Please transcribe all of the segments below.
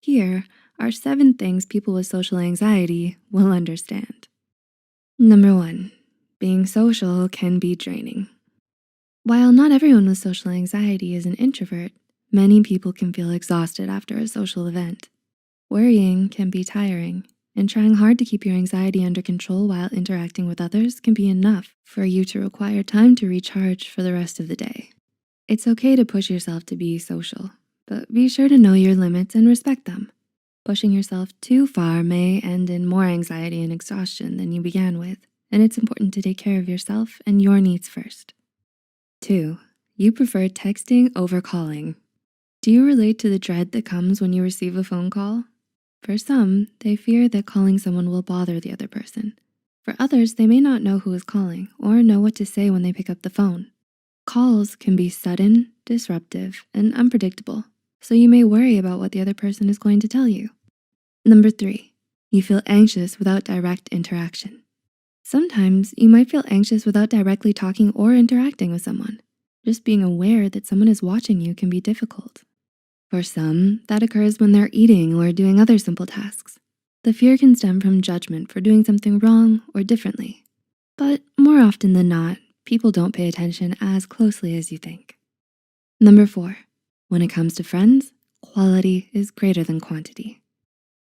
Here are 7 things people with social anxiety will understand. Number 1, being social can be draining. While not everyone with social anxiety is an introvert, many people can feel exhausted after a social event. Worrying can be tiring, and trying hard to keep your anxiety under control while interacting with others can be enough for you to require time to recharge for the rest of the day. It's okay to push yourself to be social, but be sure to know your limits and respect them. Pushing yourself too far may end in more anxiety and exhaustion than you began with, and it's important to take care of yourself and your needs first. 2, you prefer texting over calling. Do you relate to the dread that comes when you receive a phone call? For some, they fear that calling someone will bother the other person. For others, they may not know who is calling or know what to say when they pick up the phone. Calls can be sudden, disruptive, and unpredictable, so you may worry about what the other person is going to tell you. Number 3, you feel anxious without direct interaction. Sometimes you might feel anxious without directly talking or interacting with someone. Just being aware that someone is watching you can be difficult. For some, that occurs when they're eating or doing other simple tasks. The fear can stem from judgment for doing something wrong or differently. But more often than not, people don't pay attention as closely as you think. Number 4, when it comes to friends, quality is greater than quantity.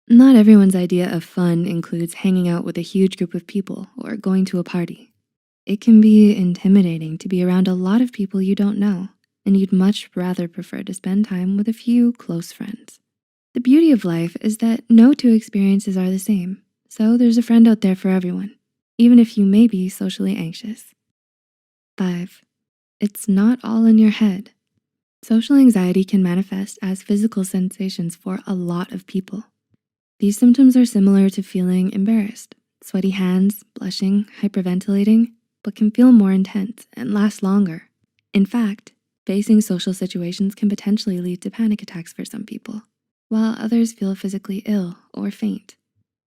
Not everyone's idea of fun includes hanging out with a huge group of people or going to a party. It can be intimidating to be around a lot of people you don't know, and you'd much rather prefer to spend time with a few close friends. The beauty of life is that no 2 experiences are the same, so there's a friend out there for everyone, even if you may be socially anxious. 5, it's not all in your head. Social anxiety can manifest as physical sensations for a lot of people. These symptoms are similar to feeling embarrassed, sweaty hands, blushing, hyperventilating, but can feel more intense and last longer. In fact, facing social situations can potentially lead to panic attacks for some people, while others feel physically ill or faint.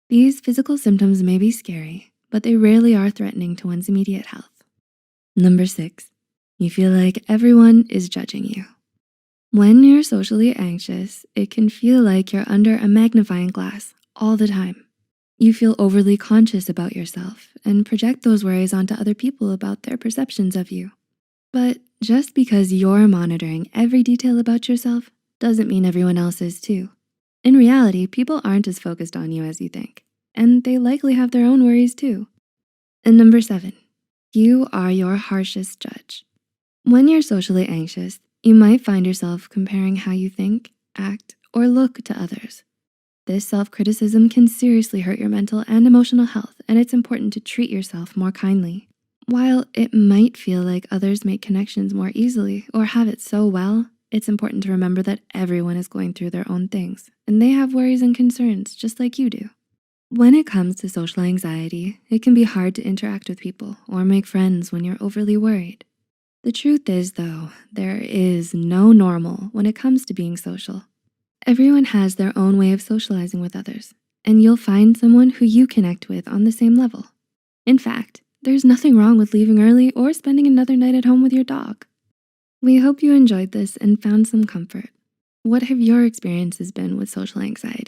These physical symptoms may be scary, but they rarely are threatening to one's immediate health. Number 6, you feel like everyone is judging you. When you're socially anxious, it can feel like you're under a magnifying glass all the time. You feel overly conscious about yourself and project those worries onto other people about their perceptions of you. But just because you're monitoring every detail about yourself doesn't mean everyone else is too. In reality, people aren't as focused on you as you think, and they likely have their own worries too. And number 7, you are your harshest judge. When you're socially anxious, you might find yourself comparing how you think, act, or look to others. This self-criticism can seriously hurt your mental and emotional health, and it's important to treat yourself more kindly. While it might feel like others make connections more easily or have it so well, it's important to remember that everyone is going through their own things, and they have worries and concerns just like you do. When it comes to social anxiety, it can be hard to interact with people or make friends when you're overly worried. The truth is, though, there is no normal when it comes to being social. Everyone has their own way of socializing with others, and you'll find someone who you connect with on the same level. In fact, there's nothing wrong with leaving early or spending another night at home with your dog. We hope you enjoyed this and found some comfort. What have your experiences been with social anxiety?